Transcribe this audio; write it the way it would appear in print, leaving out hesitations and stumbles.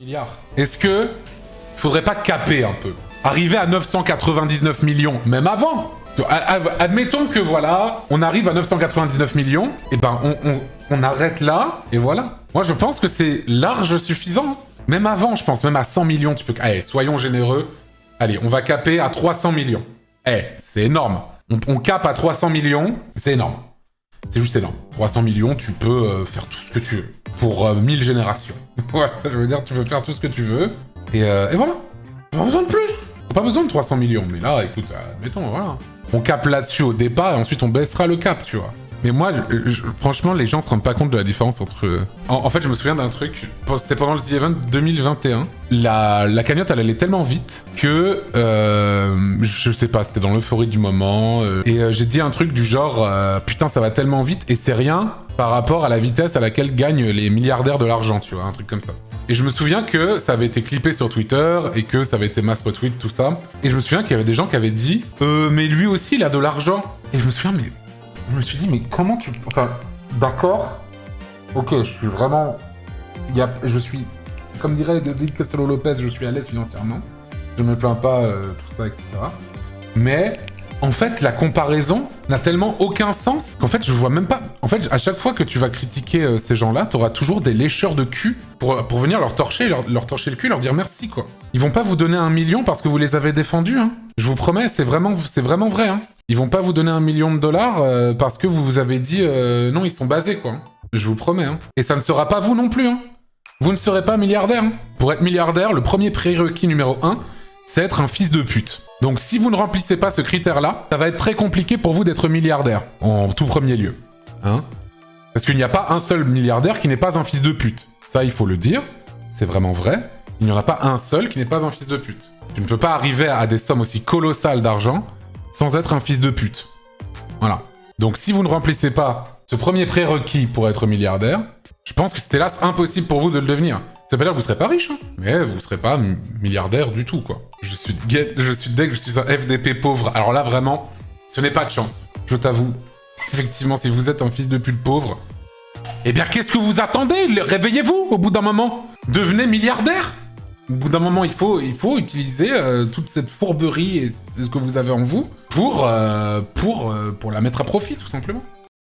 Milliards. Est-ce que faudrait pas caper un peu? Arriver à 999 millions, même avant. Admettons que voilà, on arrive à 999 millions, et ben on arrête là, et voilà. Moi je pense que c'est large suffisant. Même avant, je pense, même à 100 millions, tu peux... Allez, soyons généreux. Allez, on va caper à 300 millions. Eh, c'est énorme. On cape à 300 millions, c'est énorme. C'est juste énorme. 300 millions, tu peux faire tout ce que tu veux. Pour 1000 générations. Ouais, je veux dire, tu peux faire tout ce que tu veux. Et voilà. Pas besoin de plus. Pas besoin de 300 millions. Mais là, écoute, admettons, voilà. On cape là-dessus au départ et ensuite on baissera le cap, tu vois. Mais moi, franchement, les gens se rendent pas compte de la différence entre... En fait, je me souviens d'un truc, c'était pendant le The Event 2021. La cagnotte, elle allait tellement vite que... je sais pas, c'était dans l'euphorie du moment. Et j'ai dit un truc du genre, putain, ça va tellement vite, et c'est rien par rapport à la vitesse à laquelle gagnent les milliardaires de l'argent, tu vois, un truc comme ça. Et je me souviens que ça avait été clippé sur Twitter, et que ça avait été mass retweet, tout ça. Et je me souviens qu'il y avait des gens qui avaient dit, mais lui aussi, il a de l'argent. Et je me souviens, mais... Je me suis dit, mais comment tu... Enfin, d'accord. Ok, je suis vraiment... Je suis... Comme dirait David Castello-Lopez, je suis à l'aise financièrement. Je me plains pas, tout ça, etc. Mais, en fait, la comparaison n'a tellement aucun sens qu'en fait, je vois même pas... En fait, à chaque fois que tu vas critiquer ces gens-là, t'auras toujours des lécheurs de cul pour venir leur torcher, leur torcher le cul, leur dire merci, quoi. Ils vont pas vous donner 1 million parce que vous les avez défendus, hein. Je vous promets, c'est vraiment vrai, hein. Ils vont pas vous donner $1 million parce que vous avez dit non, ils sont basés, quoi. Je vous promets, hein. Et ça ne sera pas vous non plus, hein. Vous ne serez pas milliardaire, hein. Pour être milliardaire, le premier prérequis numéro 1, c'est être un fils de pute. Donc si vous ne remplissez pas ce critère-là, ça va être très compliqué pour vous d'être milliardaire, en tout premier lieu. Hein? Parce qu'il n'y a pas un seul milliardaire qui n'est pas un fils de pute. Ça, il faut le dire. C'est vraiment vrai. Il n'y en a pas un seul qui n'est pas un fils de pute. Tu ne peux pas arriver à des sommes aussi colossales d'argent sans être un fils de pute. Voilà. Donc si vous ne remplissez pas ce premier prérequis pour être milliardaire, je pense que c'est hélas impossible pour vous de le devenir. Ça veut pas dire que vous serez pas riche, hein, mais vous serez pas milliardaire du tout, quoi. Je suis deg, je suis un FDP pauvre. Alors là, vraiment, ce n'est pas de chance. Je t'avoue. Effectivement, si vous êtes un fils de pute pauvre, eh bien, qu'est-ce que vous attendez? Réveillez-vous au bout d'un moment. Devenez milliardaire. Au bout d'un moment, il faut utiliser toute cette fourberie et ce que vous avez en vous pour la mettre à profit, tout simplement.